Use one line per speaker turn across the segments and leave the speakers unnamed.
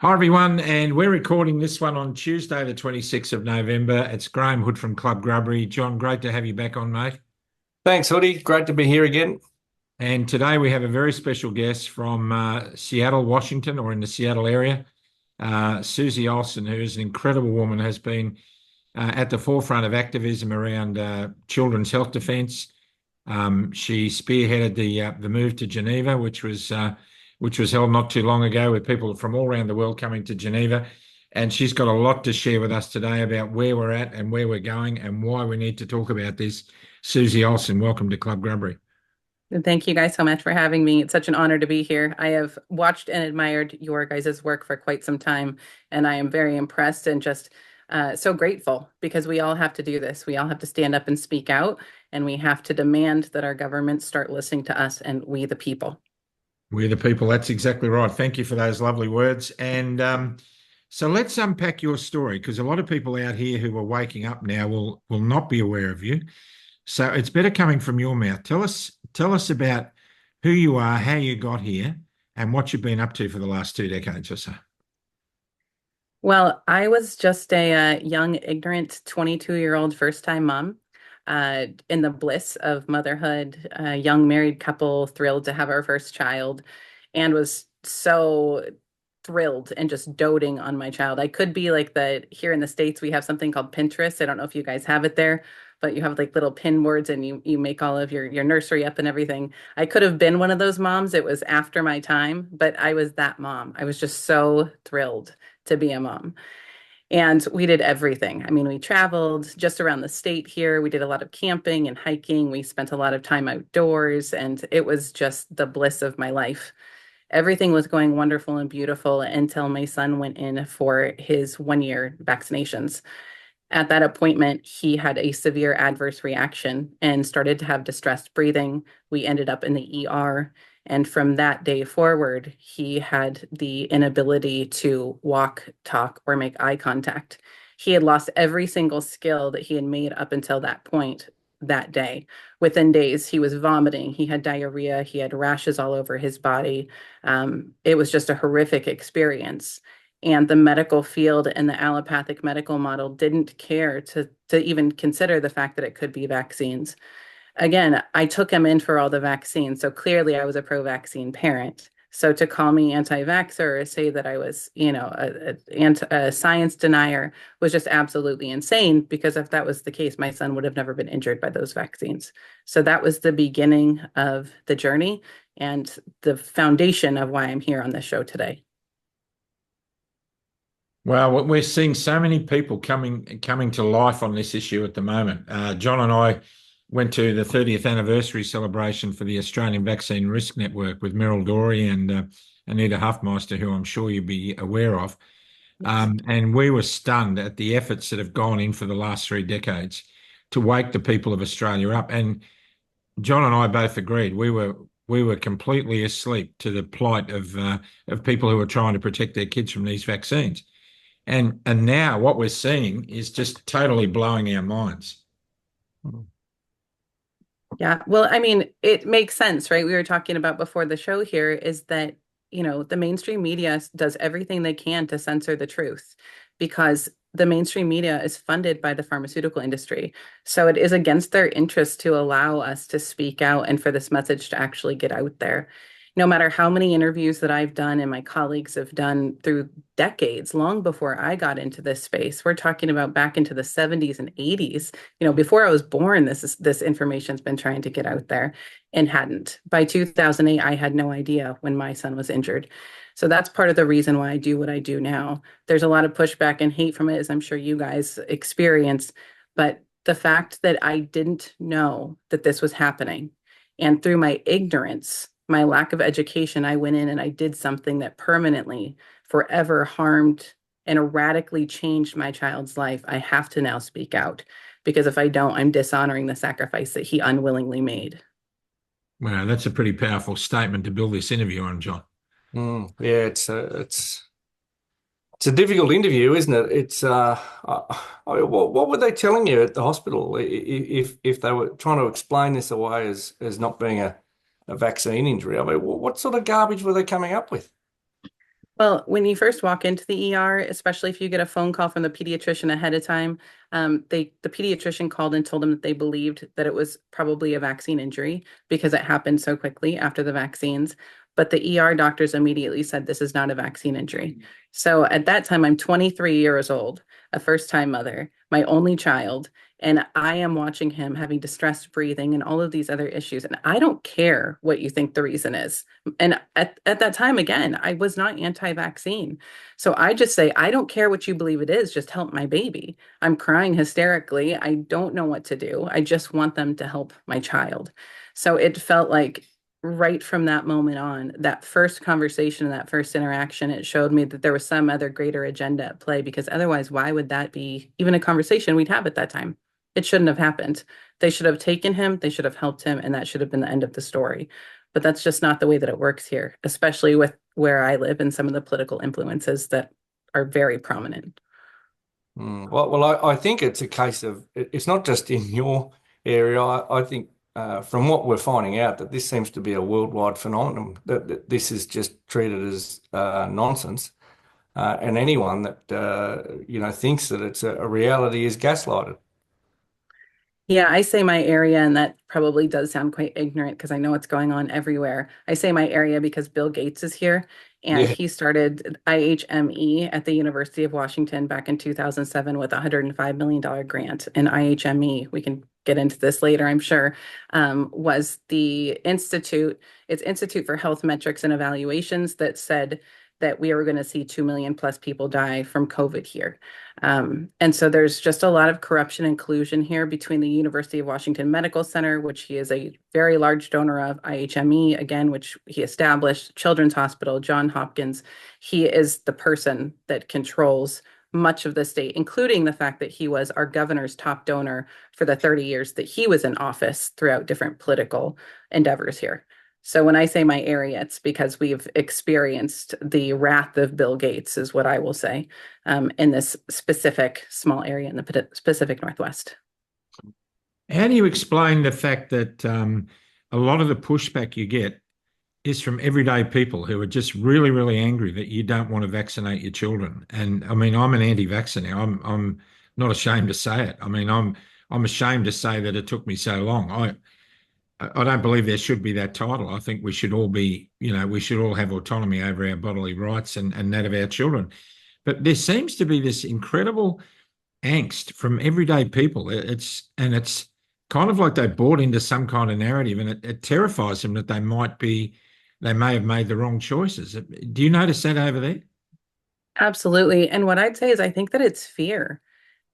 Hi, everyone, and we're recording this one on Tuesday, the 26th of November. It's Graham Hood from Club Grubbery. John, great to have you back on, mate.
Thanks, Hoodie. Great to be here again.
And today we have a very special guest from Seattle, Washington, or in the Seattle area. Suzie Olsen, who is an incredible woman, has been at the forefront of activism around children's health defence. She spearheaded the move to Geneva, which was held not too long ago, with people from all around the world coming to Geneva. And she's got a lot to share with us today about where we're at and where we're going and why we need to talk about this. Suzie Olsen, welcome to Club Grubbery.
And thank you guys so much for having me. It's such an honor to be here. I have watched and admired your guys' work for quite some time, and I am very impressed and just so grateful because we all have to do this. We all have to stand up and speak out, and we have to demand that our governments start listening to us and we the people.
We're the people. That's exactly right. Thank you for those lovely words. And so let's unpack your story, because a lot of people out here who are waking up now will not be aware of you. So it's better coming from your mouth. Tell us about who you are, how you got here, and what you've been up to for the last 2 decades or so.
Well, I was just a young, ignorant 22-year-old first-time mom in the bliss of motherhood, a young married couple thrilled to have our first child, and was so thrilled and just doting on my child. I could be like here in the States, we have something called Pinterest. I don't know if you guys have it there, but you have like little pin boards and you make all of your nursery up and everything. I could have been one of those moms. It was after my time, but I was that mom. I was just so thrilled to be a mom. And we did everything. I mean, we traveled just around the state here. We did a lot of camping and hiking. We spent a lot of time outdoors, and it was just the bliss of my life. Everything was going wonderful and beautiful until my son went in for his 1 year vaccinations. At that appointment, he had a severe adverse reaction and started to have distressed breathing. We ended up in the ER. And from that day forward, he had the inability to walk, talk, or make eye contact. He had lost every single skill that he had made up until that point that day. Within days, he was vomiting, he had diarrhea, he had rashes all over his body. It was just a horrific experience. And the medical field and the allopathic medical model didn't care to even consider the fact that it could be vaccines. Again, I took him in for all the vaccines, so clearly I was a pro-vaccine parent. So to call me anti-vaxxer or say that I was, a science denier was just absolutely insane, because if that was the case, my son would have never been injured by those vaccines. So that was the beginning of the journey and the foundation of why I'm here on this show today.
Well, we're seeing so many people coming to life on this issue at the moment. John and I went to the 30th anniversary celebration for the Australian Vaccine Risk Network with Meryl Dorey and Anita Huffmeister, who I'm sure you'll be aware of. And we were stunned at the efforts that have gone in for the last 3 decades to wake the people of Australia up. And John and I both agreed we were completely asleep to the plight of people who are trying to protect their kids from these vaccines. And now what we're seeing is just totally blowing our minds.
Yeah, well, I mean, it makes sense, right? We were talking about before the show here is that, the mainstream media does everything they can to censor the truth, because the mainstream media is funded by the pharmaceutical industry. So it is against their interest to allow us to speak out and for this message to actually get out there. No matter how many interviews that I've done and my colleagues have done through decades, long before I got into this space, we're talking about back into the 70s and 80s. Before I was born, this information's been trying to get out there and hadn't. By 2008, I had no idea when my son was injured. So that's part of the reason why I do what I do now. There's a lot of pushback and hate from it, as I'm sure you guys experience. But the fact that I didn't know that this was happening, and through my ignorance, my lack of education, I went in and I did something that permanently, forever harmed and radically changed my child's life. I have to now speak out, because if I don't, I'm dishonoring the sacrifice that he unwillingly made.
Wow, that's a pretty powerful statement to build this interview on, John.
Yeah, it's a difficult interview, isn't it? What were they telling you at the hospital if they were trying to explain this away as not being a vaccine injury? I mean, what sort of garbage were they coming up with?
Well, when you first walk into the ER, especially if you get a phone call from the pediatrician ahead of time, the pediatrician called and told them that they believed that it was probably a vaccine injury because it happened so quickly after the vaccines. But the ER doctors immediately said this is not a vaccine injury. So at that time, I'm 23 years old, a first-time mother, my only child, and I am watching him having distressed breathing and all of these other issues. And I don't care what you think the reason is. And at that time, again, I was not anti-vaccine. So I just say, I don't care what you believe it is, just help my baby. I'm crying hysterically. I don't know what to do. I just want them to help my child. So it felt like right from that moment on, that first conversation, that first interaction, it showed me that there was some other greater agenda at play, because otherwise, why would that be even a conversation we'd have at that time? It shouldn't have happened. They should have taken him, they should have helped him, and that should have been the end of the story. But that's just not the way that it works here, especially with where I live and some of the political influences that are very prominent.
Well, I think it's a case of it's not just in your area. I think from what we're finding out that this seems to be a worldwide phenomenon, that this is just treated as nonsense. And anyone that thinks that it's a reality is gaslighted.
Yeah, I say my area, and that probably does sound quite ignorant because I know what's going on everywhere. I say my area because Bill Gates is here, and
Yeah.
he started IHME at the University of Washington back in 2007 with a $105 million grant. And IHME, we can get into this later, I'm sure, was the institute, it's Institute for Health Metrics and Evaluations, that said that we were going to see 2 million plus people die from COVID here. And so there's just a lot of corruption and collusion here between the University of Washington Medical Center, which he is a very large donor of, IHME, again, which he established, Children's Hospital, John Hopkins. He is the person that controls much of the state, including the fact that he was our governor's top donor for the 30 years that he was in office throughout different political endeavors here. So when I say my area, it's because we've experienced the wrath of Bill Gates, is what I will say, in this specific small area in the Pacific Northwest.
How do you explain the fact that a lot of the pushback you get is from everyday people who are just really, really angry that you don't want to vaccinate your children? And I mean, I'm an anti-vaccinator. I'm not ashamed to say it. I mean, I'm ashamed to say that it took me so long. I don't believe there should be that title. I think we should all be, we should all have autonomy over our bodily rights and that of our children. But there seems to be this incredible angst from everyday people. It's kind of like they bought into some kind of narrative, and it terrifies them that they may have made the wrong choices. Do you notice that over there?
Absolutely. And what I'd say is I think that it's fear.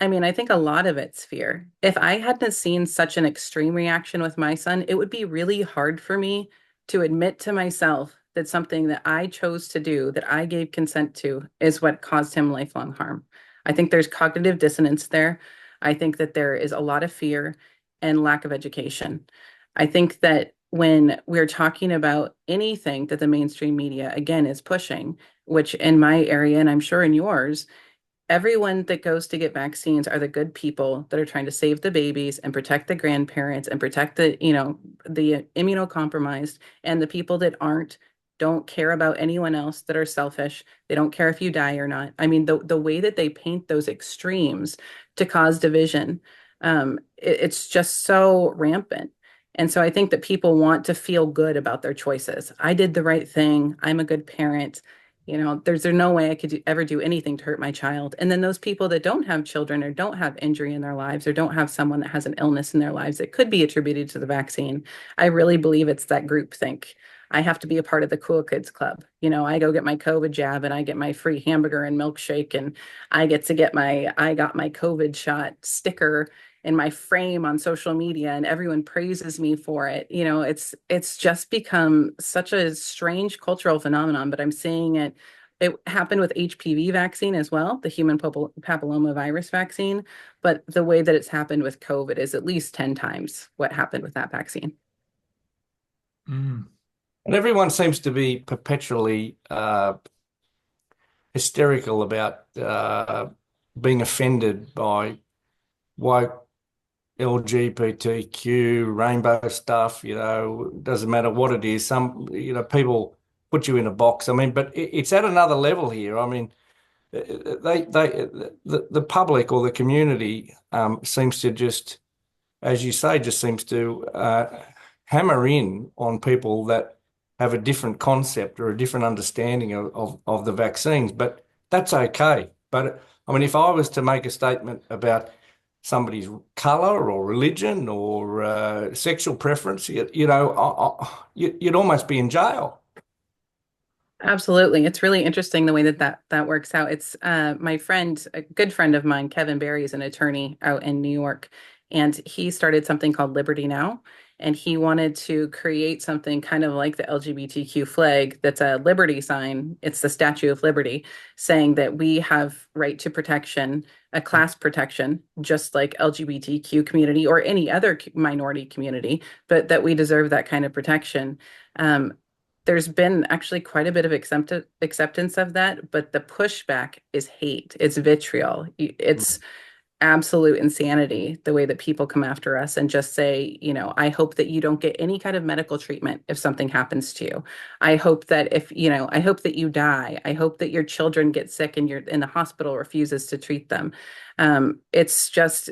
I mean, I think a lot of it's fear. If I hadn't seen such an extreme reaction with my son, it would be really hard for me to admit to myself that something that I chose to do, that I gave consent to, is what caused him lifelong harm. I think there's cognitive dissonance there. I think that there is a lot of fear and lack of education. I think that when we're talking about anything that the mainstream media, again, is pushing, which in my area, and I'm sure in yours, everyone that goes to get vaccines are the good people that are trying to save the babies and protect the grandparents and protect the immunocompromised, and the people that aren't don't care about anyone else, that are selfish. They don't care if you die or not. I mean, the way that they paint those extremes to cause division, it's just so rampant. And so I think that people want to feel good about their choices. I did the right thing. I'm a good parent. There's no way I could ever do anything to hurt my child. And then those people that don't have children or don't have injury in their lives or don't have someone that has an illness in their lives that could be attributed to the vaccine, I really believe it's that group think. I have to be a part of the cool kids club. I go get my COVID jab and I get my free hamburger and milkshake, and I get to get my I got my COVID shot sticker in my frame on social media, and everyone praises me for it. It's just become such a strange cultural phenomenon, but I'm seeing it. It happened with HPV vaccine as well, the human papilloma virus vaccine, but the way that it's happened with COVID is at least 10 times what happened with that vaccine.
Mm.
And everyone seems to be perpetually hysterical about being offended by woke LGBTQ, rainbow stuff. Doesn't matter what it is. Some, people put you in a box. I mean, but it's at another level here. I mean, the public or the community seems to just, as you say, just seems to hammer in on people that have a different concept or a different understanding of the vaccines. But that's okay. But I mean, if I was to make a statement about somebody's color or religion or sexual preference, you'd almost be in jail.
Absolutely. It's really interesting the way that works out. It's my friend, a good friend of mine, Kevin Barry, is an attorney out in New York, and he started something called Liberty Now. And he wanted to create something kind of like the LGBTQ flag that's a liberty sign. It's the Statue of Liberty, saying that we have right to protection, a class protection, just like LGBTQ community or any other minority community, but that we deserve that kind of protection. There's been actually quite a bit of acceptance of that, but the pushback is hate. It's vitriol. It's absolute insanity the way that people come after us and just say, I hope that you don't get any kind of medical treatment if something happens to you. I hope that I hope that you die. I hope that your children get sick and you're in the hospital refuses to treat them. It's just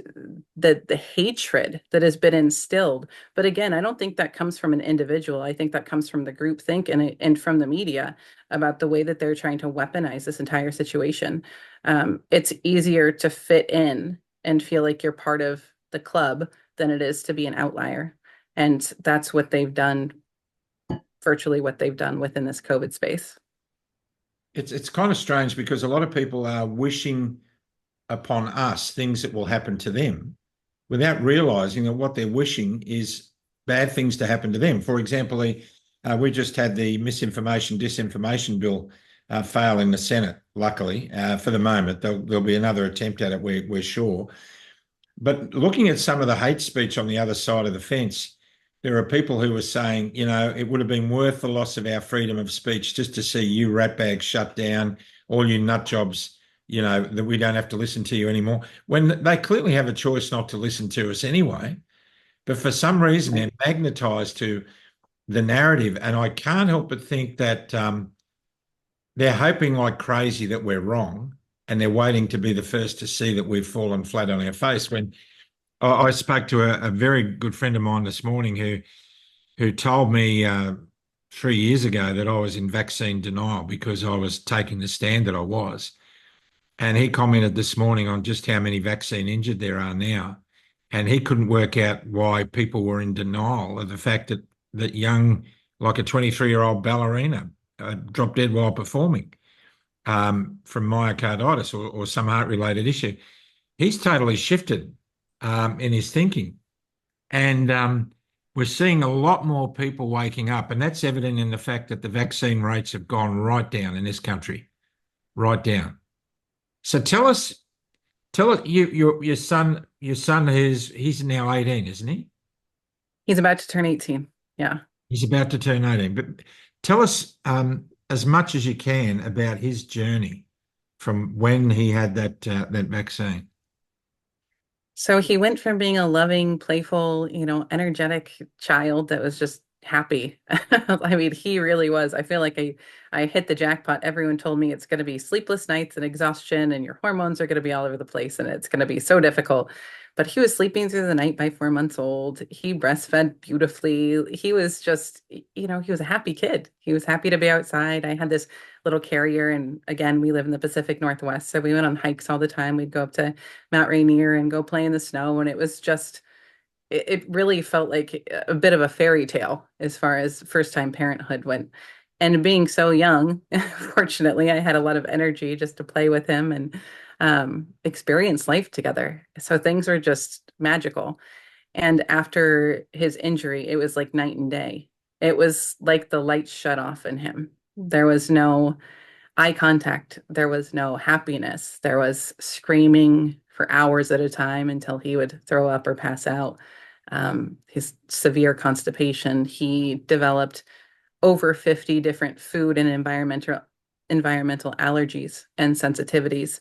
the hatred that has been instilled. But again, I don't think that comes from an individual. I think that comes from the group think and from the media about the way that they're trying to weaponize this entire situation. It's easier to fit in and feel like you're part of the club than it is to be an outlier. And that's what they've done, virtually what they've done within this COVID space.
It's kind of strange because a lot of people are wishing upon us things that will happen to them without realizing that what they're wishing is bad things to happen to them. For example, we just had the misinformation, disinformation bill fail in the Senate, luckily. For the moment, there'll be another attempt at it, we're sure. But looking at some of the hate speech on the other side of the fence, there are people who are saying, it would have been worth the loss of our freedom of speech just to see you ratbags shut down, all you nut jobs, that we don't have to listen to you anymore, when they clearly have a choice not to listen to us anyway. But for some reason, they're magnetized to the narrative. And I can't help but think that they're hoping like crazy that we're wrong, and they're waiting to be the first to see that we've fallen flat on our face. When I spoke to a very good friend of mine this morning who told me 3 years ago that I was in vaccine denial because I was taking the stand that I was. And he commented this morning on just how many vaccine injured there are now. And he couldn't work out why people were in denial of the fact that young, like a 23-year-old ballerina, dropped dead while performing from myocarditis or some heart-related issue. He's totally shifted in his thinking. And we're seeing a lot more people waking up, and that's evident in the fact that the vaccine rates have gone right down in this country, right down. So tell us, your son he's now 18, isn't he?
He's about to turn 18. Yeah.
He's about to turn 18. But tell us as much as you can about his journey from when he had that vaccine.
So he went from being a loving, playful, energetic child that was just happy. I mean, he really was. I feel like I hit the jackpot. Everyone told me it's going to be sleepless nights and exhaustion, and your hormones are going to be all over the place, and it's going to be so difficult. But he was sleeping through the night by 4 months old. He breastfed beautifully. He was just, he was a happy kid. He was happy to be outside. I had this little carrier, and again, we live in the Pacific Northwest, so we went on hikes all the time. We'd go up to Mount Rainier and go play in the snow, and it was just it really felt like a bit of a fairy tale as far as first-time parenthood went. And being so young, fortunately, I had a lot of energy just to play with him and experience life together. So things were just magical. And after his injury, it was like night and day. It was like the lights shut off in him. There was no eye contact. There was no happiness. There was screaming for hours at a time until he would throw up or pass out. His severe constipation. He developed over 50 different food and environmental allergies and sensitivities,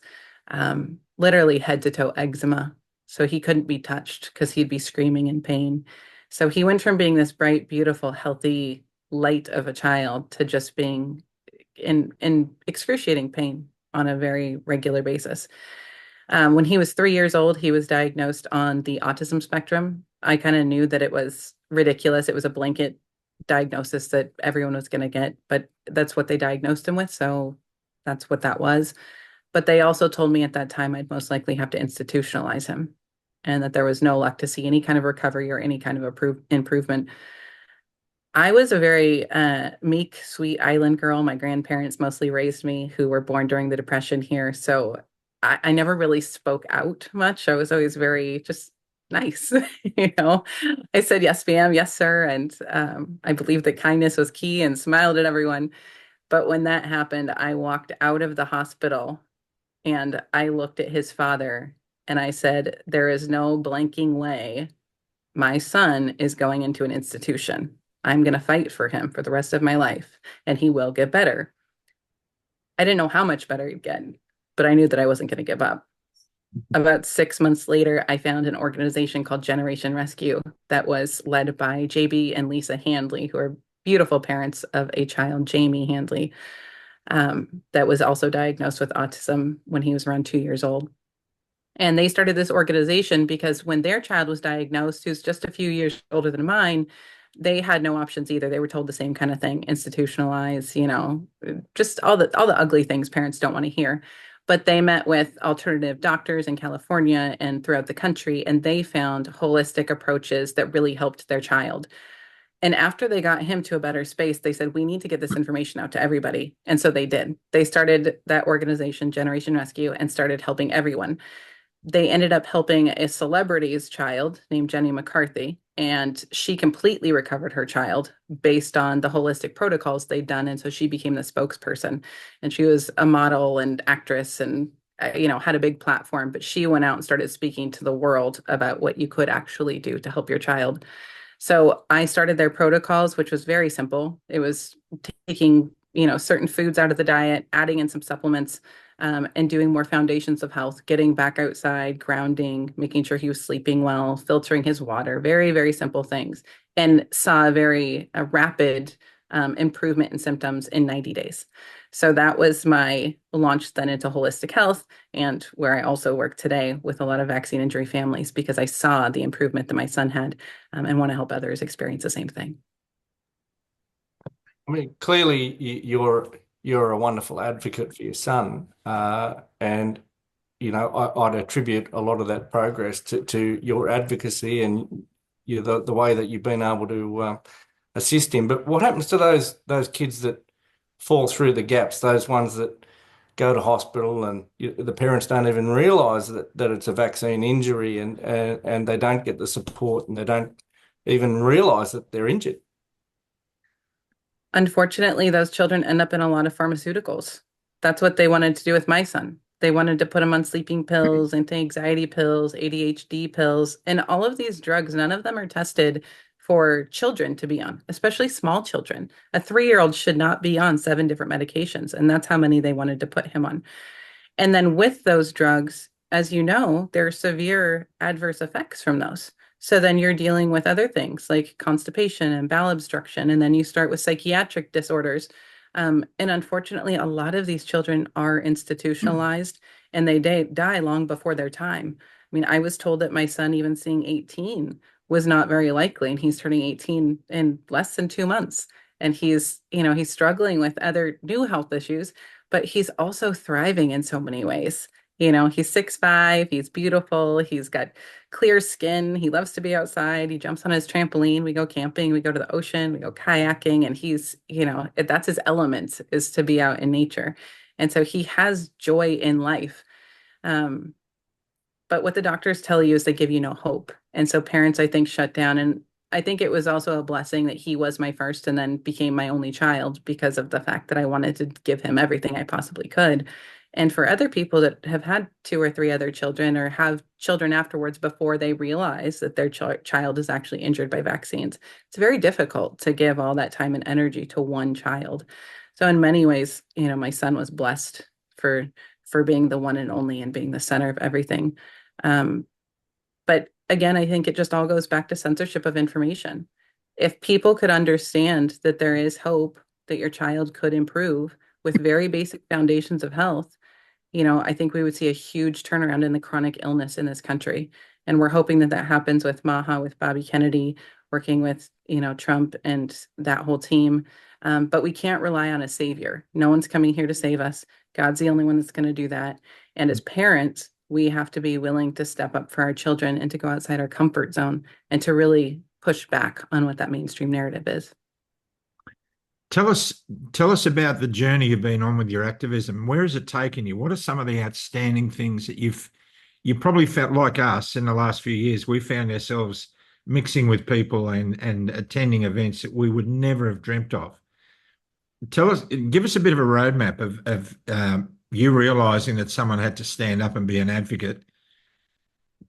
literally head to toe eczema. So he couldn't be touched because he'd be screaming in pain. So he went from being this bright, beautiful, healthy light of a child to just being in excruciating pain on a very regular basis. When he was 3 years old, he was diagnosed on the autism spectrum. I kind of knew that it was ridiculous. It was a blanket diagnosis that everyone was going to get, but that's what they diagnosed him with. So that's what that was. But they also told me at that time I'd most likely have to institutionalize him and that there was no luck to see any kind of recovery or any kind of improvement. I was a very meek, sweet island girl. My grandparents mostly raised me, who were born during the Depression here. So I never really spoke out much. I was always very just nice. You know, I said, yes, ma'am, yes, sir. And I believed that kindness was key and smiled at everyone. But when that happened, I walked out of the hospital and I looked at his father and I said, there is no blanking way my son is going into an institution. I'm going to fight for him for the rest of my life, and he will get better. I didn't know how much better he'd get, but I knew that I wasn't going to give up. About 6 months later, I found an organization called Generation Rescue that was led by JB and Lisa Handley, who are beautiful parents of a child, Jamie Handley, that was also diagnosed with autism when he was around 2 years old. And they started this organization because when their child was diagnosed, who's just a few years older than mine, they had no options either. They were told the same kind of thing, institutionalize, just all the ugly things parents don't want to hear. But they met with alternative doctors in California and throughout the country, and they found holistic approaches that really helped their child. And after they got him to a better space, they said, we need to get this information out to everybody. And so they did. They started that organization, Generation Rescue, and started helping everyone. They ended up helping a celebrity's child named Jenny McCarthy, and she completely recovered her child based on the holistic protocols they'd done. And so she became the spokesperson, and she was a model and actress and had a big platform, but she went out and started speaking to the world about what you could actually do to help your child. So I started their protocols, which was very simple. It was taking, certain foods out of the diet, adding in some supplements, and doing more foundations of health, getting back outside, grounding, making sure he was sleeping well, filtering his water, very, very simple things, and saw a rapid improvement in symptoms in 90 days. So that was my launch then into holistic health, and where I also work today with a lot of vaccine injury families because I saw the improvement that my son had, and want to help others experience the same thing.
I mean, clearly you're a wonderful advocate for your son, and I'd attribute a lot of that progress to your advocacy and the way that you've been able to assist him. But what happens to those kids that fall through the gaps, those ones that go to hospital and the parents don't even realize that it's a vaccine injury and they don't get the support and they don't even realize that they're injured?
Unfortunately, those children end up in a lot of pharmaceuticals. That's what they wanted to do with my son. They wanted to put him on sleeping pills, anti-anxiety pills, ADHD pills, and all of these drugs, none of them are tested for children to be on, especially small children. A 3-year-old should not be on 7 different medications, and that's how many they wanted to put him on. And then with those drugs, as you know, there are severe adverse effects from those. So then you're dealing with other things like constipation and bowel obstruction, and then you start with psychiatric disorders. And unfortunately, a lot of these children are institutionalized and they die long before their time. I mean, I was told that my son, even seeing 18, was not very likely, and he's turning 18 in less than 2 months. And he's struggling with other new health issues, but he's also thriving in so many ways. He's 6'5", he's beautiful, he's got clear skin, he loves to be outside, he jumps on his trampoline, we go camping, we go to the ocean, we go kayaking, and that's his element, is to be out in nature. And so he has joy in life. But what the doctors tell you is they give you no hope. And so parents, I think, shut down. And I think it was also a blessing that he was my first and then became my only child because of the fact that I wanted to give him everything I possibly could. And for other people that have had 2 or 3 other children or have children afterwards before they realize that their child is actually injured by vaccines, it's very difficult to give all that time and energy to one child. So in many ways, my son was blessed for being the one and only and being the center of everything. But again, I think it just all goes back to censorship of information. If people could understand that there is hope, that your child could improve with very basic foundations of health, I think we would see a huge turnaround in the chronic illness in this country. And we're hoping that that happens with Maha, with Bobby Kennedy, working with, Trump and that whole team. But we can't rely on a savior. No one's coming here to save us. God's the only one that's going to do that. And as parents, we have to be willing to step up for our children and to go outside our comfort zone and to really push back on what that mainstream narrative is.
Tell us about the journey you've been on with your activism. Where has it taken you? What are some of the outstanding things that you probably felt like us in the last few years? We found ourselves mixing with people and attending events that we would never have dreamt of. Give us a bit of a roadmap of you realizing that someone had to stand up and be an advocate.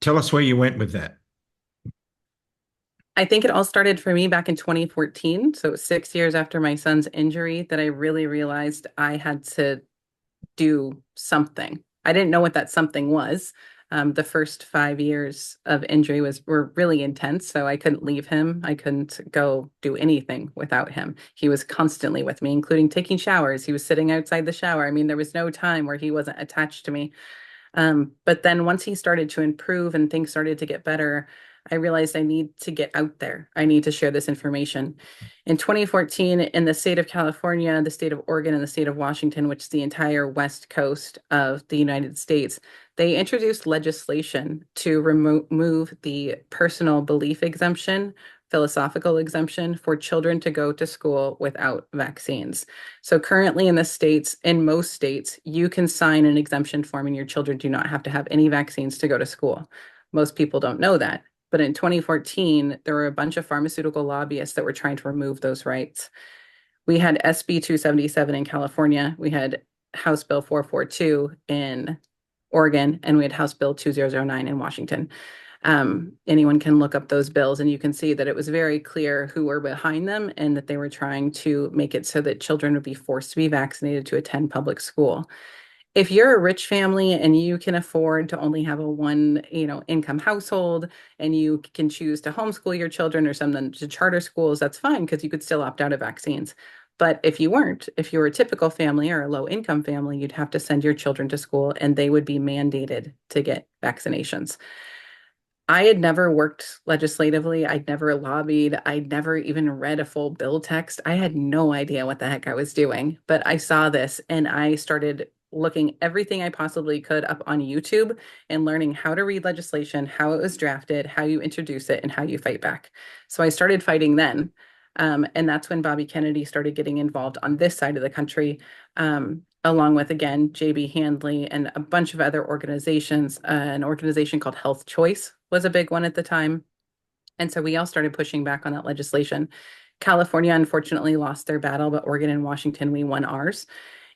Tell us where you went with that.
I think it all started for me back in 2014. So it was 6 years after my son's injury that I really realized I had to do something. I didn't know what that something was. The first 5 years of injury were really intense, so I couldn't leave him. I couldn't go do anything without him. He was constantly with me, including taking showers. He was sitting outside the shower. I mean, there was no time where he wasn't attached to me. But then once he started to improve and things started to get better, I realized I need to get out there. I need to share this information. In 2014, in the state of California, the state of Oregon, and the state of Washington, which is the entire west coast of the United States, they introduced legislation to remove the personal belief exemption, philosophical exemption for children to go to school without vaccines. So currently in most states, you can sign an exemption form and your children do not have to have any vaccines to go to school. Most people don't know that. But in 2014, there were a bunch of pharmaceutical lobbyists that were trying to remove those rights. We had SB 277 in California. We had House Bill 442 in Oregon, and we had House Bill 2009 in Washington. Anyone can look up those bills and you can see that it was very clear who were behind them and that they were trying to make it so that children would be forced to be vaccinated to attend public school. If you're a rich family and you can afford to only have a one, income household and you can choose to homeschool your children or send them to charter schools, that's fine because you could still opt out of vaccines. But if you weren't, if you were a typical family or a low income family, you'd have to send your children to school and they would be mandated to get vaccinations. I had never worked legislatively. I'd never lobbied. I'd never even read a full bill text. I had no idea what the heck I was doing, but I saw this and I started looking everything I possibly could up on YouTube and learning how to read legislation, how it was drafted, how you introduce it, and how you fight back. So I started fighting then. And that's when Bobby Kennedy started getting involved on this side of the country, along with, again, JB Handley and a bunch of other organizations. An organization called Health Choice was a big one at the time. And so we all started pushing back on that legislation. California, unfortunately, lost their battle, but Oregon and Washington, we won ours.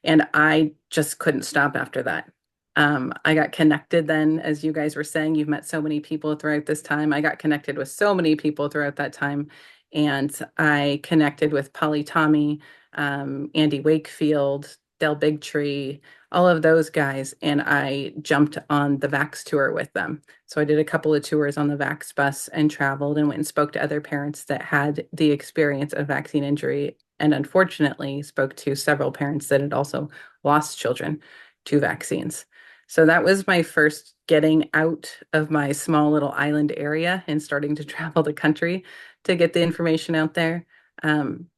And I just couldn't stop after that. I got connected then, as you guys were saying, you've met so many people throughout this time. I got connected with so many people throughout that time. And I connected with Polly Tommy, Andy Wakefield, Del Bigtree, all of those guys. And I jumped on the Vax tour with them. So I did a couple of tours on the Vax bus and traveled and went and spoke to other parents that had the experience of vaccine injury. And unfortunately, spoke to several parents that had also lost children to vaccines. So that was my first getting out of my small little island area and starting to travel the country to get the information out there,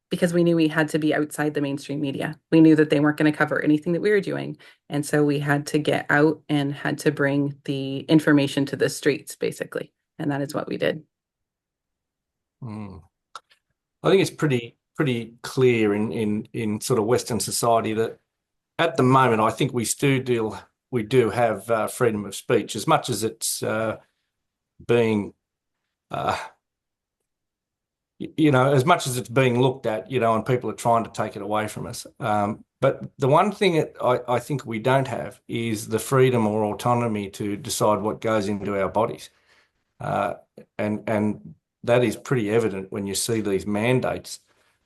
because we knew we had to be outside the mainstream media. We knew that they weren't going to cover anything that we were doing. And so we had to get out and had to bring the information to the streets, basically. And that is what we did.
I think it's pretty clear in sort of Western society that at the moment, I think we do have freedom of speech as much as it's being as much as it's being looked at, and people are trying to take it away from us. But the one thing that I think we don't have is the freedom or autonomy to decide what goes into our bodies. And that is pretty evident when you see these mandates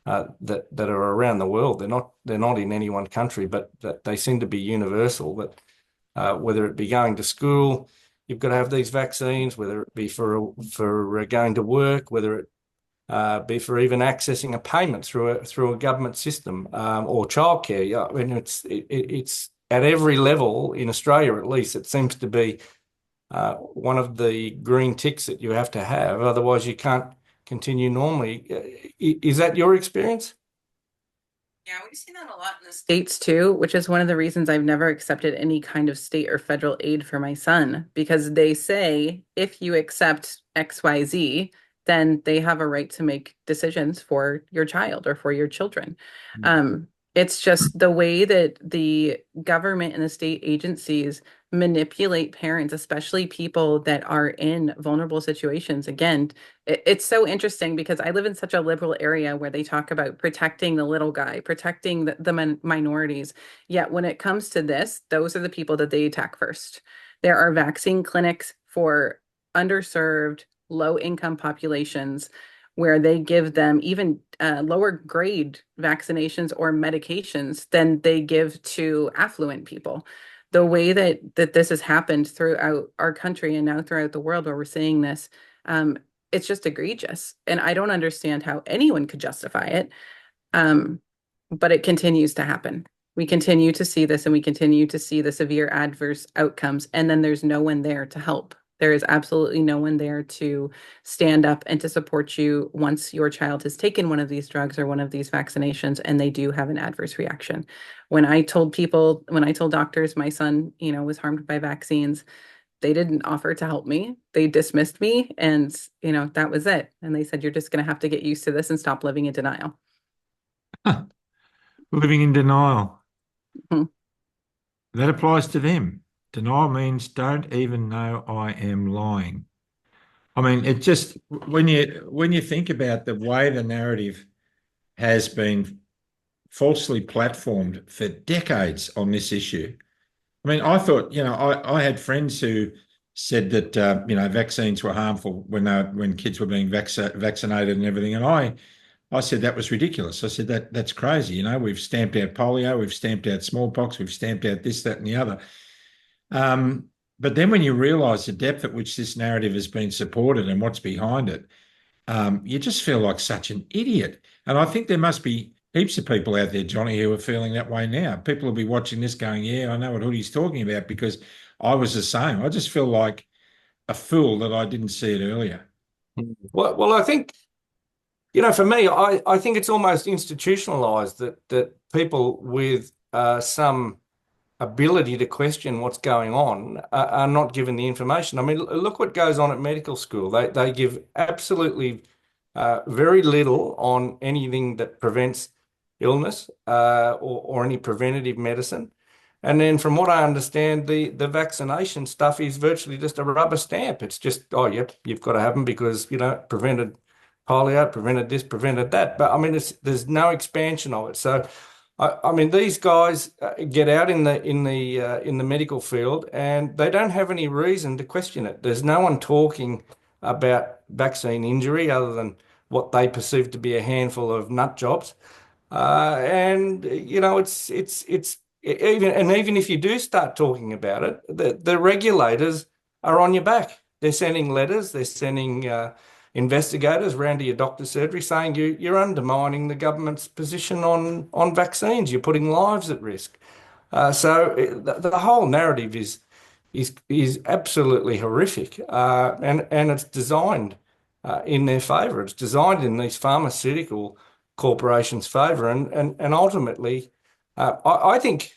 that are around the world. They're not in any one country, but that they seem to be universal. That whether it be going to school, you've got to have these vaccines. Whether it be for going to work, whether it be for even accessing a payment through a government system, or childcare. Yeah, I mean, it's at every level in Australia, at least. It seems to be one of the green ticks that you have to have, otherwise you can't continue normally. Is that your experience?
Yeah, we've seen that a lot in the States too, which is one of the reasons I've never accepted any kind of state or federal aid for my son, because they say if you accept XYZ, then they have a right to make decisions for your child or for your children. Um, it's just the way that the government and the state agencies manipulate parents, especially people that are in vulnerable situations. Again, it's so interesting because I live in such a liberal area where they talk about protecting the little guy, protecting the minorities. Yet when it comes to this, those are the people that they attack first. There are vaccine clinics for underserved, low income populations where they give them even lower grade vaccinations or medications than they give to affluent people. The way that this has happened throughout our country and now throughout the world where we're seeing this, um, it's just egregious. And I don't understand how anyone could justify it. Um, but it continues to happen. We continue to see this and we continue to see the severe adverse outcomes. And then there's no one there to help. There is absolutely no one there to stand up and to support you once your child has taken one of these drugs or one of these vaccinations and they do have an adverse reaction. When I told doctors my son, was harmed by vaccines, they didn't offer to help me. They dismissed me and, that was it. And they said, you're just going to have to get used to this and stop living in denial.
Living in denial.
Hmm.
That applies to them. Denial means don't even know I am lying. I mean, it just when you think about the way the narrative has been falsely platformed for decades on this issue. I mean, I thought, I had friends who said that vaccines were harmful when kids were being vaccinated and everything, and I said that was ridiculous. I said that's crazy. We've stamped out polio, we've stamped out smallpox, we've stamped out this, that, and the other. But then when you realise the depth at which this narrative has been supported and what's behind it, you just feel like such an idiot. And I think there must be heaps of people out there, Johnny, who are feeling that way now. People will be watching this going, yeah, I know what Hoody's talking about because I was the same. I just feel like a fool that I didn't see it earlier.
Well, I think, for me, I think it's almost institutionalized that people with some ability to question what's going on are not given the information. I mean, look what goes on at medical school. They give absolutely very little on anything that prevents illness or any preventative medicine. And then from what I understand, the vaccination stuff is virtually just a rubber stamp. It's just, oh, yep, you've got to have them because, prevented polio, prevented this, prevented that. But I mean, there's no expansion of it. So I mean, these guys get out in the medical field and they don't have any reason to question it. There's no one talking about vaccine injury other than what they perceive to be a handful of nut jobs. And even if you do start talking about it, the regulators are on your back. They're sending letters. They're sending investigators round to your doctor's surgery saying you're undermining the government's position on vaccines. You're putting lives at risk. So the whole narrative is absolutely horrific, and it's designed in their favour. It's designed in these pharmaceutical corporations' favour, and ultimately, I think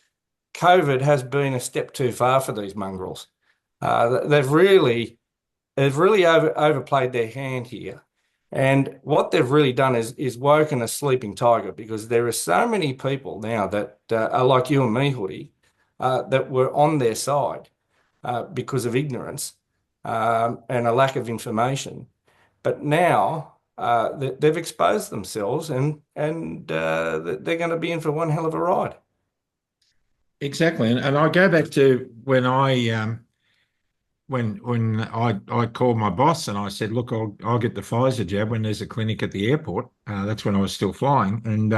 COVID has been a step too far for these mongrels. They've really overplayed their hand here. And what they've really done is woken a sleeping tiger, because there are so many people now that are like you and me, Hoodie, that were on their side because of ignorance and a lack of information. But now they've exposed themselves and they're going to be in for one hell of a ride.
Exactly. And I go back to when I called my boss and I said, look, I'll get the Pfizer jab when there's a clinic at the airport. That's when I was still flying. And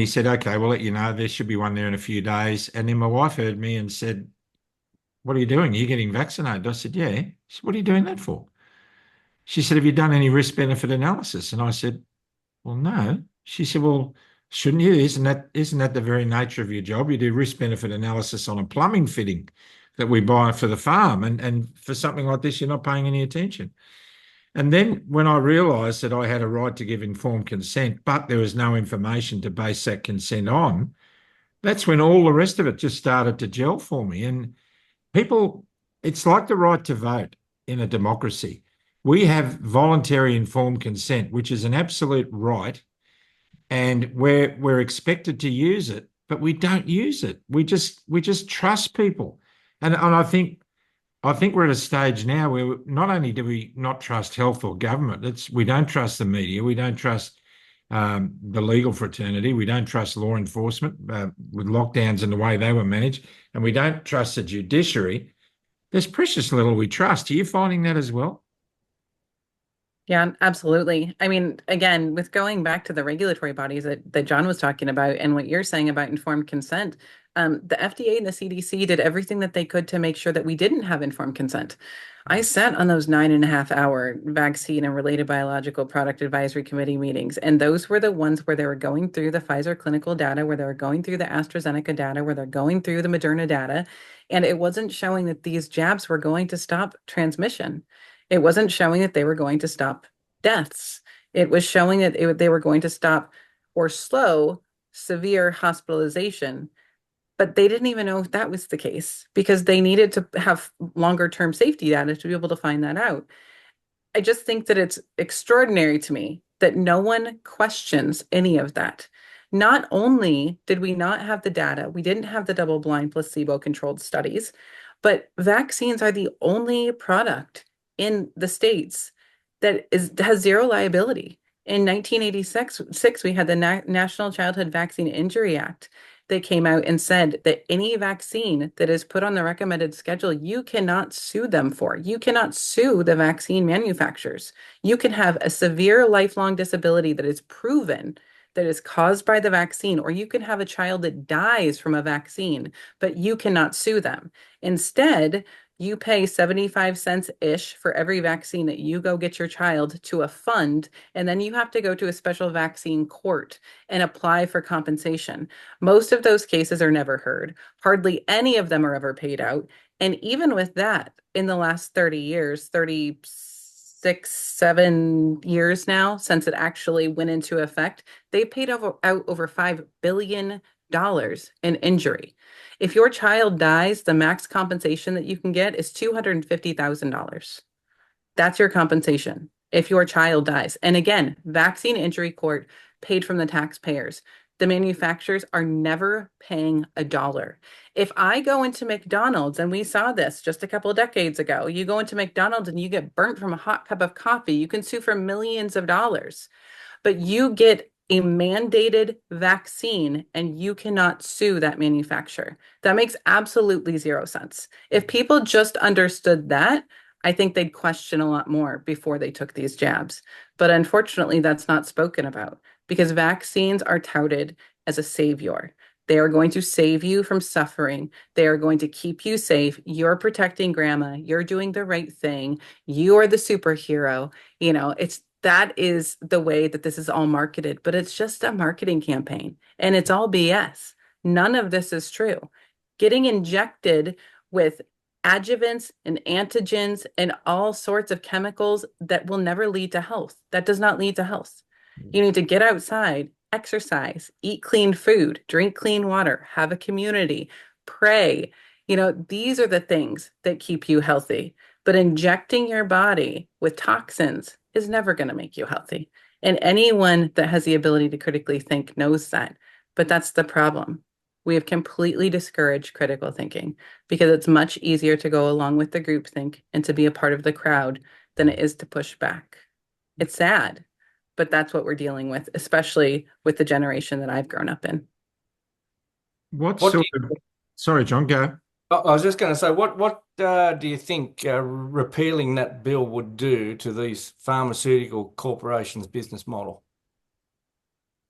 he said, okay, we'll let you know. There should be one there in a few days. And then my wife heard me and said, what are you doing? Are you getting vaccinated? I said, yeah. She said, what are you doing that for? She said, have you done any risk benefit analysis? And I said, well, no. She said, well, shouldn't you? Isn't that the very nature of your job? You do risk benefit analysis on a plumbing fitting that we buy for the farm. And for something like this, you're not paying any attention. And then when I realised that I had a right to give informed consent, but there was no information to base that consent on, that's when all the rest of it just started to gel for me. And people, it's like the right to vote in a democracy. We have voluntary informed consent, which is an absolute right, and we're expected to use it, but we don't use it. We just trust people. And I think we're at a stage now where not only do we not trust health or government, we don't trust the media, we don't trust the legal fraternity, we don't trust law enforcement with lockdowns and the way they were managed, and we don't trust the judiciary. There's precious little we trust. Are you finding that as well?
Yeah, absolutely. I mean, again, with going back to the regulatory bodies that John was talking about and what you're saying about informed consent, the FDA and the CDC did everything that they could to make sure that we didn't have informed consent. I sat on those 9.5 hour vaccine and related biological product advisory committee meetings, and those were the ones where they were going through the Pfizer clinical data, where they were going through the AstraZeneca data, where they're going through the Moderna data, and it wasn't showing that these jabs were going to stop transmission. It wasn't showing that they were going to stop deaths. It was showing that they were going to stop or slow severe hospitalization. But they didn't even know if that was the case because they needed to have longer term safety data to be able to find that out. I just think that it's extraordinary to me that no one questions any of that. Not only did we not have the data, we didn't have the double blind placebo controlled studies, but vaccines are the only product in the States that has zero liability. In 1986, we had the National Childhood Vaccine Injury Act that came out and said that any vaccine that is put on the recommended schedule, you cannot sue them for. You cannot sue the vaccine manufacturers. You can have a severe lifelong disability that is proven that is caused by the vaccine, or you can have a child that dies from a vaccine, but you cannot sue them. Instead, you pay 75 cents-ish for every vaccine that you go get your child to a fund, and then you have to go to a special vaccine court and apply for compensation. Most of those cases are never heard. Hardly any of them are ever paid out. And even with that, in the last 30 years, 36, 7 years now, since it actually went into effect, they paid out over $5 billion in injury. If your child dies, the max compensation that you can get is $250,000. That's your compensation if your child dies. And again, vaccine injury court paid from the taxpayers. The manufacturers are never paying a dollar. If I go into McDonald's, and we saw this just a couple of decades ago, you go into McDonald's and you get burnt from a hot cup of coffee, you can sue for millions of dollars. But you get a mandated vaccine and you cannot sue that manufacturer. That makes absolutely zero sense. If people just understood that, I think they'd question a lot more before they took these jabs. But unfortunately, that's not spoken about because vaccines are touted as a savior. They are going to save you from suffering. They are going to keep you safe. You're protecting grandma. You're doing the right thing. You are the superhero. That is the way that this is all marketed, but it's just a marketing campaign and it's all BS. None of this is true. Getting injected with adjuvants and antigens and all sorts of chemicals that will never lead to health. That does not lead to health. You need to get outside, exercise, eat clean food, drink clean water, have a community, pray. These are the things that keep you healthy. But injecting your body with toxins is never going to make you healthy. And anyone that has the ability to critically think knows that. But that's the problem. We have completely discouraged critical thinking because it's much easier to go along with the groupthink and to be a part of the crowd than it is to push back. It's sad, but that's what we're dealing with, especially with the generation that I've grown up in.
Sorry, John, go.
I was just going to say, what do you think repealing that bill would do to these pharmaceutical corporations' business model?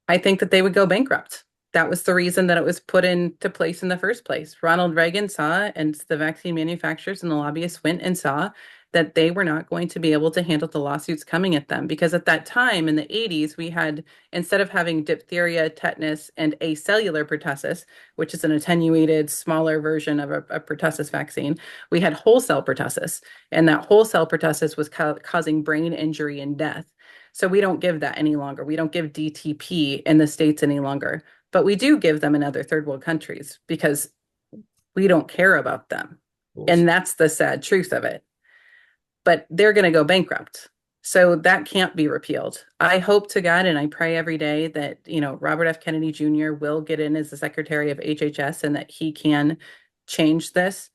I think that they would go bankrupt. That was the reason that it was put into place in the first place. Ronald Reagan saw, and the vaccine manufacturers and the lobbyists went and saw that they were not going to be able to handle the lawsuits coming at them. Because at that time in the 80s, we had, instead of having diphtheria, tetanus, and acellular pertussis, which is an attenuated, smaller version of a pertussis vaccine, we had whole cell pertussis. And that whole cell pertussis was causing brain injury and death. So we don't give that any longer. We don't give DTP in the States any longer, but we do give them in other third world countries because we don't care about them. And that's the sad truth of it. But they're going to go bankrupt. So that can't be repealed. I hope to God and I pray every day that, Robert F. Kennedy Jr. will get in as the Secretary of HHS and that he can change this.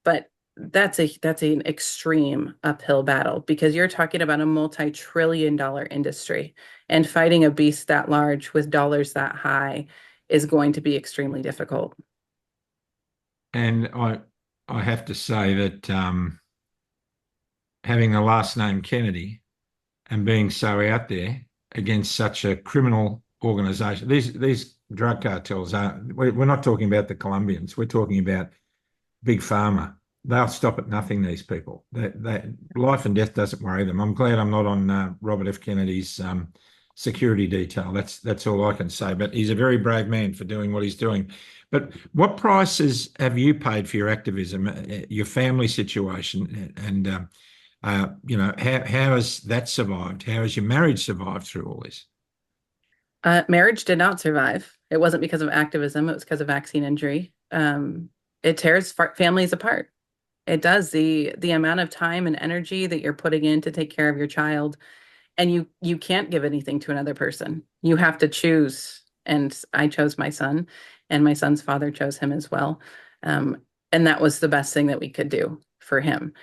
But that's an extreme uphill battle because you're talking about a multi-trillion-dollar industry, and fighting a beast that large with dollars that high is going to be extremely difficult.
And I have to say that having the last name Kennedy and being so out there against such a criminal organization, these drug cartels we're not talking about the Colombians, we're talking about big pharma. They'll stop at nothing, these people. Life and death doesn't worry them. I'm glad I'm not on Robert F. Kennedy's security detail. That's all I can say. But he's a very brave man for doing what he's doing. But what prices have you paid for your activism, your family situation, and how has that survived? How has your marriage survived through all this?
Marriage did not survive. It wasn't because of activism. It was because of vaccine injury. It tears families apart. It does. The amount of time and energy that you're putting in to take care of your child, and you can't give anything to another person. You have to choose. And I chose my son, and my son's father chose him as well. And that was the best thing that we could do for him.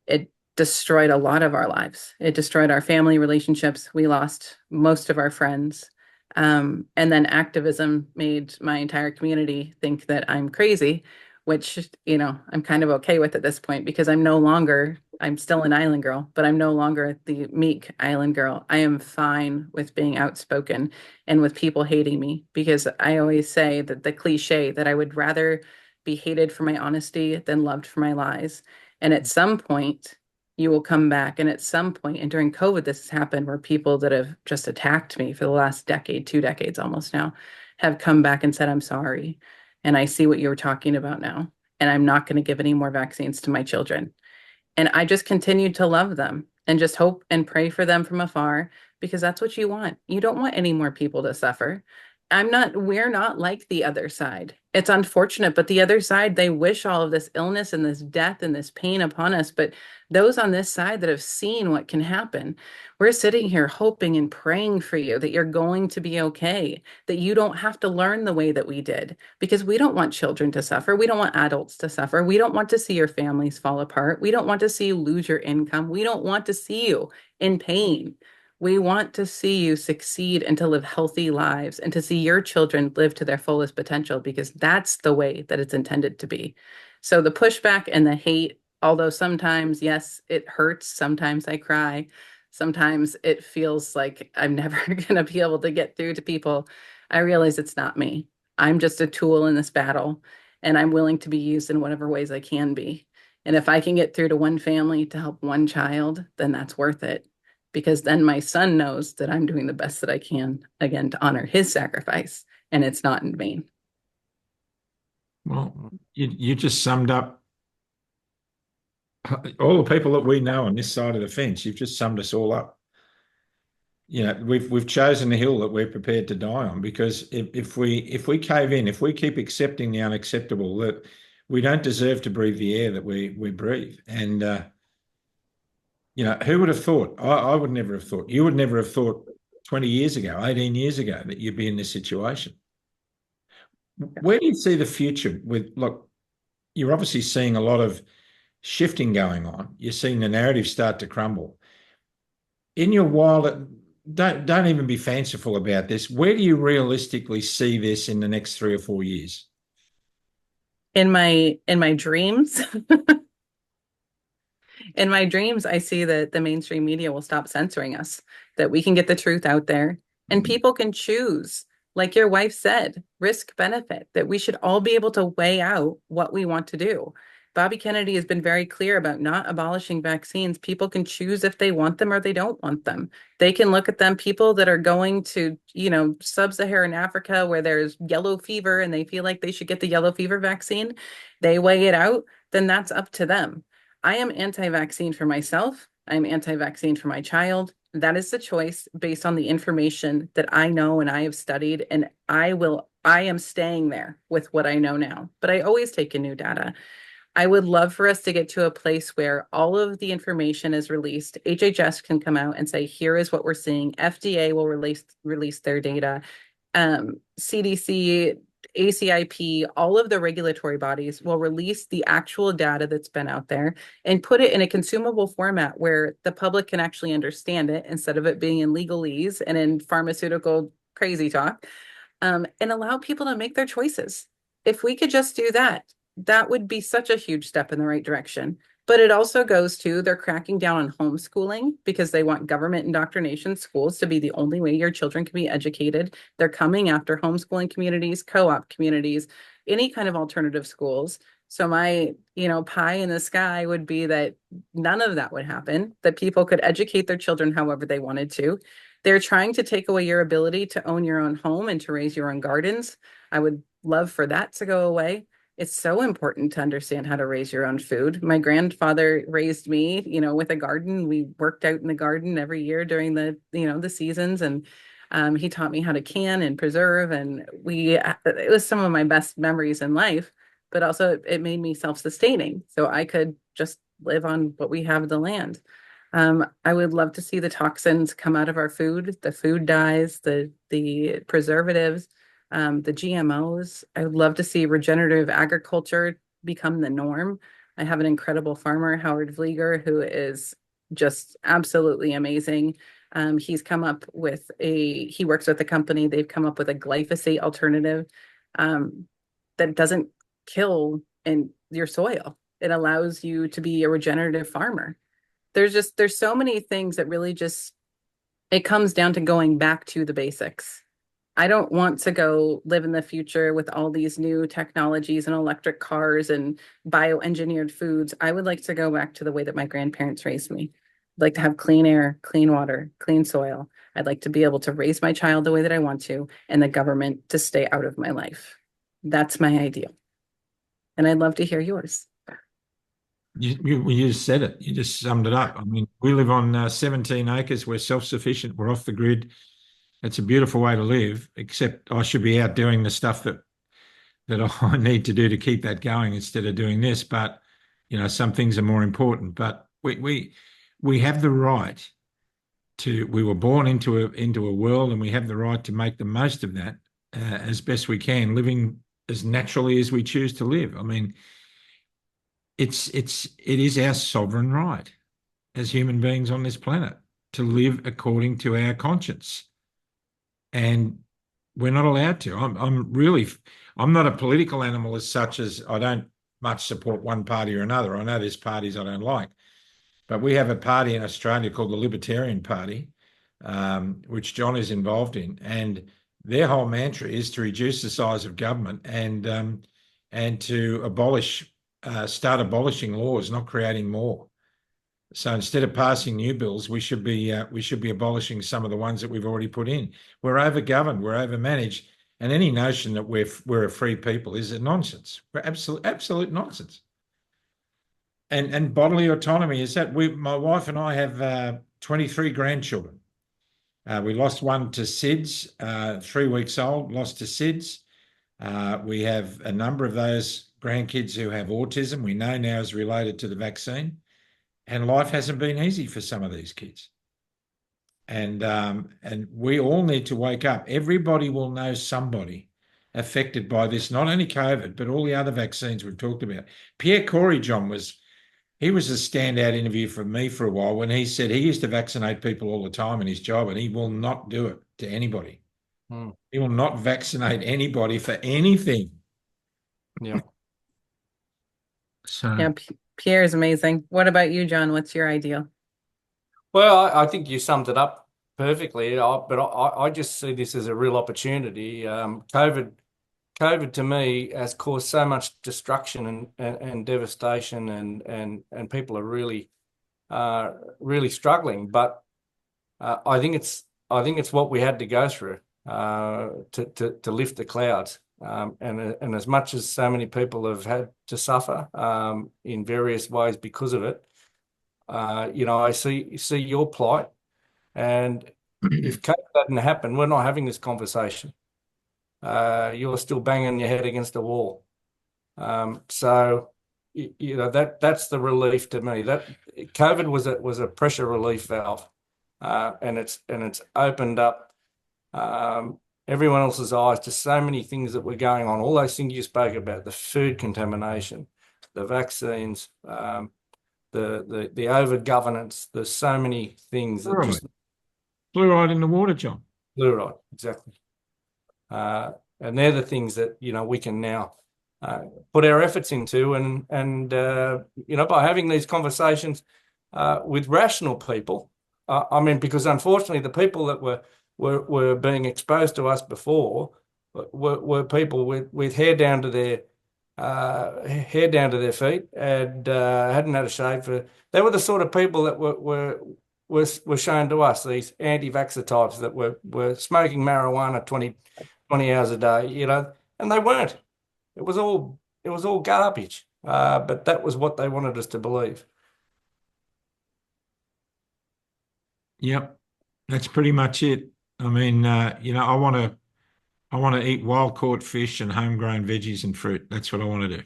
It destroyed a lot of our lives. It destroyed our family relationships. We lost most of our friends. And then activism made my entire community think that I'm crazy, which, I'm kind of okay with at this point because I'm still an island girl, but I'm no longer the meek island girl. I am fine with being outspoken and with people hating me because I always say that the cliche that I would rather be hated for my honesty than loved for my lies. And at some point, you will come back. And at some point, and during COVID, this has happened where people that have just attacked me for the last decade, 2 decades almost now, have come back and said, I'm sorry. And I see what you were talking about now. And I'm not going to give any more vaccines to my children. And I just continued to love them and just hope and pray for them from afar because that's what you want. You don't want any more people to suffer. We're not like the other side. It's unfortunate, but the other side, they wish all of this illness and this death and this pain upon us. But those on this side that have seen what can happen, we're sitting here hoping and praying for you that you're going to be okay, that you don't have to learn the way that we did, because we don't want children to suffer. We don't want adults to suffer. We don't want to see your families fall apart. We don't want to see you lose your income. We don't want to see you in pain. We want to see you succeed and to live healthy lives and to see your children live to their fullest potential because that's the way that it's intended to be. So the pushback and the hate, although sometimes, yes, it hurts. Sometimes I cry. Sometimes it feels like I'm never going to be able to get through to people. I realize it's not me. I'm just a tool in this battle, and I'm willing to be used in whatever ways I can be. And if I can get through to one family to help one child, then that's worth it. Because then my son knows that I'm doing the best that I can, again, to honor his sacrifice, and it's not in vain.
Well, you just summed up all the people that we know on this side of the fence. You've just summed us all up. We've chosen the hill that we're prepared to die on because if we cave in, if we keep accepting the unacceptable, that we don't deserve to breathe the air that we breathe. And who would have thought? I would never have thought. You would never have thought 20 years ago, 18 years ago, that you'd be in this situation. Where do you see the future with, look, you're obviously seeing a lot of shifting going on. You're seeing the narrative start to crumble. In your wild, don't even be fanciful about this. Where do you realistically see this in the next 3 or 4 years?
In my dreams, in my dreams, I see that the mainstream media will stop censoring us, that we can get the truth out there and people can choose, like your wife said, risk benefit, that we should all be able to weigh out what we want to do. Bobby Kennedy has been very clear about not abolishing vaccines. People can choose if they want them or they don't want them. They can look at them, people that are going to, sub-Saharan Africa where there's yellow fever and they feel like they should get the yellow fever vaccine. They weigh it out, then that's up to them. I am anti-vaccine for myself. I'm anti-vaccine for my child. That is the choice based on the information that I know and I have studied, and I am staying there with what I know now, but I always take in new data. I would love for us to get to a place where all of the information is released. HHS can come out and say, here is what we're seeing. FDA will release their data. CDC, ACIP, all of the regulatory bodies will release the actual data that's been out there and put it in a consumable format where the public can actually understand it instead of it being in legalese and in pharmaceutical crazy talk, and allow people to make their choices. If we could just do that, that would be such a huge step in the right direction. But it also goes to, they're cracking down on homeschooling because they want government indoctrination schools to be the only way your children can be educated. They're coming after homeschooling communities, co-op communities, any kind of alternative schools. So my, pie in the sky would be that none of that would happen, that people could educate their children however they wanted to. They're trying to take away your ability to own your own home and to raise your own gardens. I would love for that to go away. It's so important to understand how to raise your own food. My grandfather raised me, with a garden. We worked out in the garden every year during the seasons, and he taught me how to can and preserve. And it was some of my best memories in life, but also it made me self-sustaining. So I could just live on what we have in the land. I would love to see the toxins come out of our food, the food dyes, the preservatives, the GMOs. I would love to see regenerative agriculture become the norm. I have an incredible farmer, Howard Vlieger, who is just absolutely amazing. He works with a company, they've come up with a glyphosate alternative that doesn't kill in your soil. It allows you to be a regenerative farmer. There's so many things that really it comes down to going back to the basics. I don't want to go live in the future with all these new technologies and electric cars and bioengineered foods. I would like to go back to the way that my grandparents raised me. I'd like to have clean air, clean water, clean soil. I'd like to be able to raise my child the way that I want to, and the government to stay out of my life. That's my ideal. And I'd love to hear yours.
You just said it. You just summed it up. I mean, we live on 17 acres. We're self-sufficient. We're off the grid. It's a beautiful way to live, except I should be out doing the stuff that I need to do to keep that going instead of doing this. But, some things are more important. But we have the right we were born into a world, and we have the right to make the most of that as best we can, living as naturally as we choose to live. I mean, it is our sovereign right as human beings on this planet to live according to our conscience, and we're not allowed to. I'm not a political animal as such, as I don't much support one party or another. I know there's parties I don't like, but we have a party in Australia called the Libertarian Party, which John is involved in, and their whole mantra is to reduce the size of government and to start abolishing laws, not creating more. So instead of passing new bills, we should be abolishing some of the ones that we've already put in. We're overgoverned, we're overmanaged, and any notion that we're a free people is a nonsense. We're absolute nonsense. And bodily autonomy is that my wife and I have 23 grandchildren. We lost one to SIDS, 3 weeks old, lost to SIDS. We have a number of those grandkids who have autism, we know now is related to the vaccine, and life hasn't been easy for some of these kids. And we all need to wake up. Everybody will know somebody affected by this, not only COVID, but all the other vaccines we've talked about. Pierre Corey, John, he was a standout interview for me for a while when he said he used to vaccinate people all the time in his job, and he will not do it to anybody. He will not vaccinate anybody for anything.
Yeah.
So
Yeah, Pierre is amazing. What about you, John? What's your ideal?
Well, I think you summed it up perfectly, but I just see this as a real opportunity. COVID COVID to me has caused so much destruction and devastation, and people are really struggling. But I think it's what we had to go through to lift the clouds. And as much as so many people have had to suffer in various ways because of it, I see your plight, and if COVID hadn't happened, we're not having this conversation. You're still banging your head against the wall. So that's the relief to me. That COVID was a pressure relief valve, and it's opened up everyone else's eyes to so many things that were going on. All those things you spoke about, the food contamination, the vaccines, the over governance. There's so many things that just
fluoride in the water, John.
fluoride, exactly. And they're the things that we can now put our efforts into, and by having these conversations with rational people. I mean, because unfortunately, the people that were being exposed to us before were people with hair down to their feet, and hadn't had a shave for. They were the sort of people that were shown to us, these anti-vaxxer types that were smoking marijuana 20 hours a day, and they weren't. It was all garbage. But that was what they wanted us to believe.
Yep, that's pretty much it. I mean, I want to eat wild caught fish and homegrown veggies and fruit. That's what I want to do.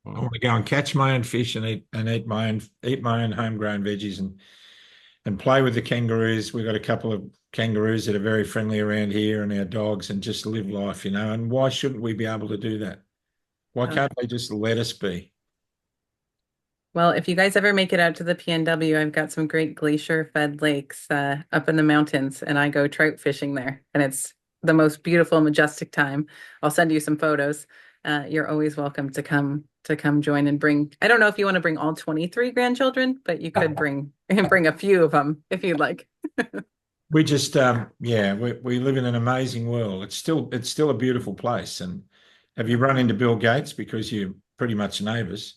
I want to go and catch my own fish and eat my own homegrown veggies and play with the kangaroos. We've got a couple of kangaroos that are very friendly around here, and our dogs, and just live life, And why shouldn't we be able to do that? Why can't they just let us be?
Well, if you guys ever make it out to the PNW, I've got some great glacier-fed lakes up in the mountains, and I go trout fishing there, and it's the most beautiful, majestic time. I'll send you some photos. You're always welcome to come join and bring. I don't know if you want to bring all 23 grandchildren, but you could bring a few of them if you'd like.
We just, we live in an amazing world. It's still a beautiful place. And have you run into Bill Gates, because you're pretty much neighbors?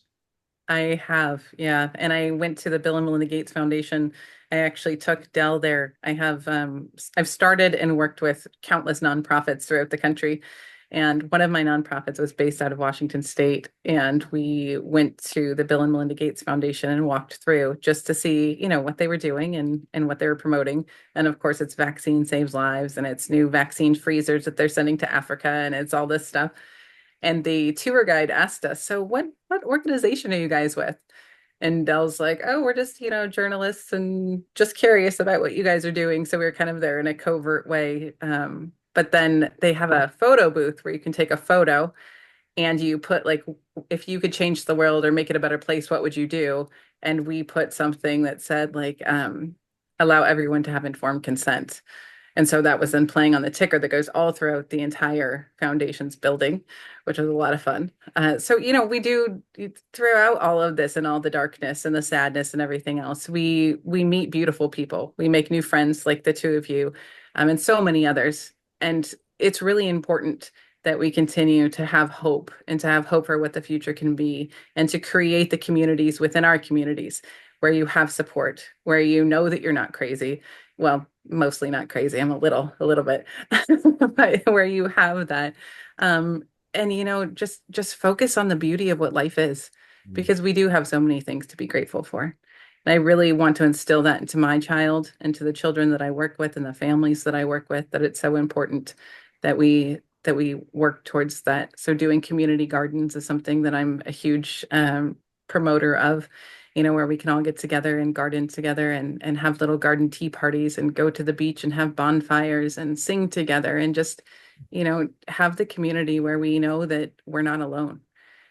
I have, yeah. And I went to the Bill and Melinda Gates Foundation. I actually took Dell there. I've started and worked with countless nonprofits throughout the country. And one of my nonprofits was based out of Washington State. And we went to the Bill and Melinda Gates Foundation and walked through just to see, what they were doing and what they were promoting. And of course, it's vaccine saves lives, and it's new vaccine freezers that they're sending to Africa, and it's all this stuff. And the tour guide asked us, so what organization are you guys with? And Dell's like, oh, we're just, journalists and just curious about what you guys are doing. So we were kind of there in a covert way. But then they have a photo booth where you can take a photo, and you put, like, if you could change the world or make it a better place, what would you do? And we put something that said, like, allow everyone to have informed consent. And so that was then playing on the ticker that goes all throughout the entire foundation's building, which was a lot of fun. So, we do, throughout all of this and all the darkness and the sadness and everything else, we meet beautiful people. We make new friends like the two of you, and so many others. And it's really important that we continue to have hope, and to have hope for what the future can be, and to create the communities within our communities where you have support, where you know that you're not crazy. Well, mostly not crazy. I'm a little bit, but where you have that. And just focus on the beauty of what life is, because we do have so many things to be grateful for. And I really want to instill that into my child and to the children that I work with and the families that I work with, that it's so important that we work towards that. So doing community gardens is something that I'm a huge promoter of, where we can all get together and garden together, and have little garden tea parties, and go to the beach and have bonfires and sing together, and just, have the community where we know that we're not alone.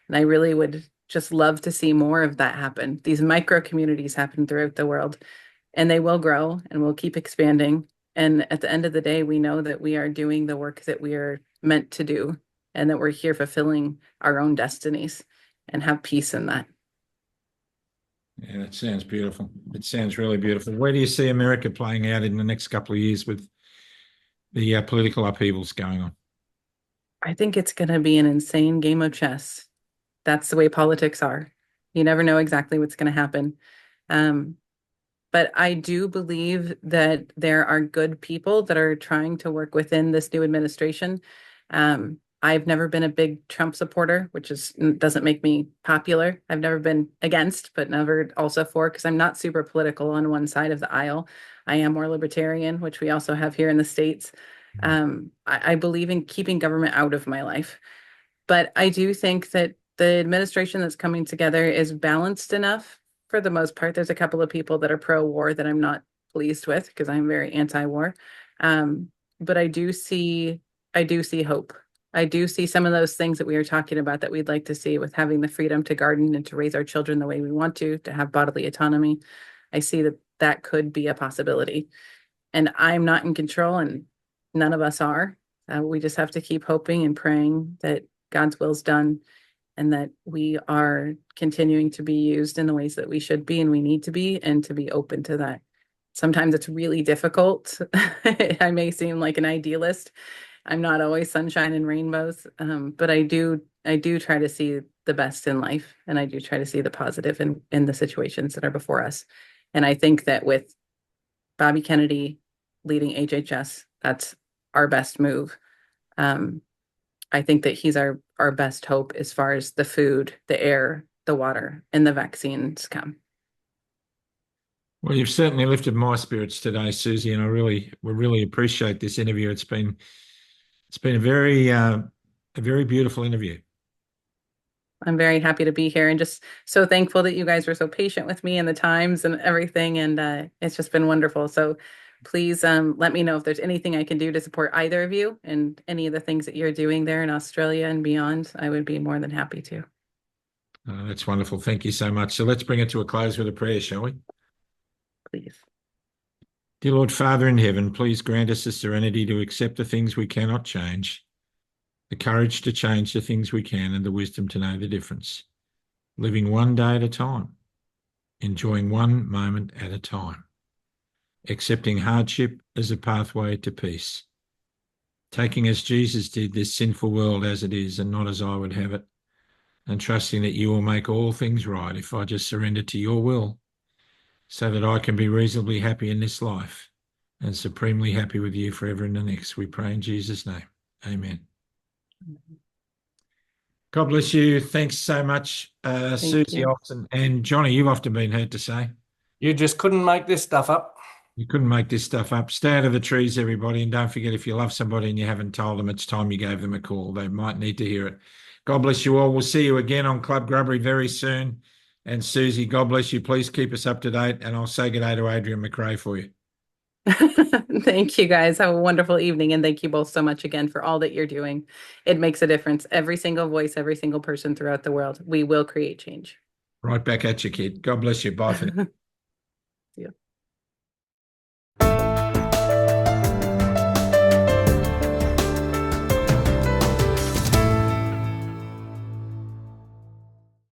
And I really would just love to see more of that happen. These micro communities happen throughout the world, and they will grow and will keep expanding. And at the end of the day, we know that we are doing the work that we are meant to do, and that we're here fulfilling our own destinies, and have peace in that.
Yeah, that sounds beautiful. It sounds really beautiful. Where do you see America playing out in the next couple of years with the political upheavals going on?
I think it's going to be an insane game of chess. That's the way politics are. You never know exactly what's going to happen. Um, but I do believe that there are good people that are trying to work within this new administration. I've never been a big Trump supporter, which doesn't make me popular. I've never been against, but never also for, because I'm not super political on one side of the aisle. I am more libertarian, which we also have here in the States. I believe in keeping government out of my life. But I do think that the administration that's coming together is balanced enough for the most part. There's a couple of people that are pro-war that I'm not pleased with because I'm very anti-war. But I do see hope. I do see some of those things that we were talking about that we'd like to see with having the freedom to garden and to raise our children the way we want to have bodily autonomy. I see that that could be a possibility. And I'm not in control, and none of us are. We just have to keep hoping and praying that God's will's done and that we are continuing to be used in the ways that we should be and we need to be, and to be open to that. Sometimes it's really difficult. I may seem like an idealist. I'm not always sunshine and rainbows, but I do try to see the best in life, and I do try to see the positive in the situations that are before us. And I think that with Bobby Kennedy leading HHS, that's our best move. I think that he's our best hope as far as the food, the air, the water, and the vaccines come.
Well, you've certainly lifted my spirits today, Susie, and we really appreciate this interview. It's been a very beautiful interview.
I'm very happy to be here and just so thankful that you guys were so patient with me and the times and everything. And it's just been wonderful. So please let me know if there's anything I can do to support either of you and any of the things that you're doing there in Australia and beyond. I would be more than happy to.
That's wonderful. Thank you so much. So let's bring it to a close with a prayer, shall we?
Please.
Dear Lord, Father in heaven, please grant us the serenity to accept the things we cannot change, the courage to change the things we can, and the wisdom to know the difference. Living one day at a time, enjoying one moment at a time, accepting hardship as a pathway to peace, taking as Jesus did this sinful world as it is and not as I would have it, and trusting that you will make all things right if I just surrender to your will, so that I can be reasonably happy in this life and supremely happy with you forever in the next. We pray in Jesus' name. Amen. God bless you. Thanks so much, Suzie Olsen. And Johnny, you've often been heard to say,
you just couldn't make this stuff up.
You couldn't make this stuff up. Stay out of the trees, everybody. And don't forget, if you love somebody and you haven't told them, it's time you gave them a call. They might need to hear it. God bless you all. We'll see you again on Club Grubbery very soon. And Susie, God bless you. Please keep us up to date. And I'll say good day to Adrian McRae for you.
Thank you, guys. Have a wonderful evening. And thank you both so much again for all that you're doing. It makes a difference. Every single voice, every single person throughout the world. We will create change.
Right back at you, kid. God bless you. Bye for now.
See you.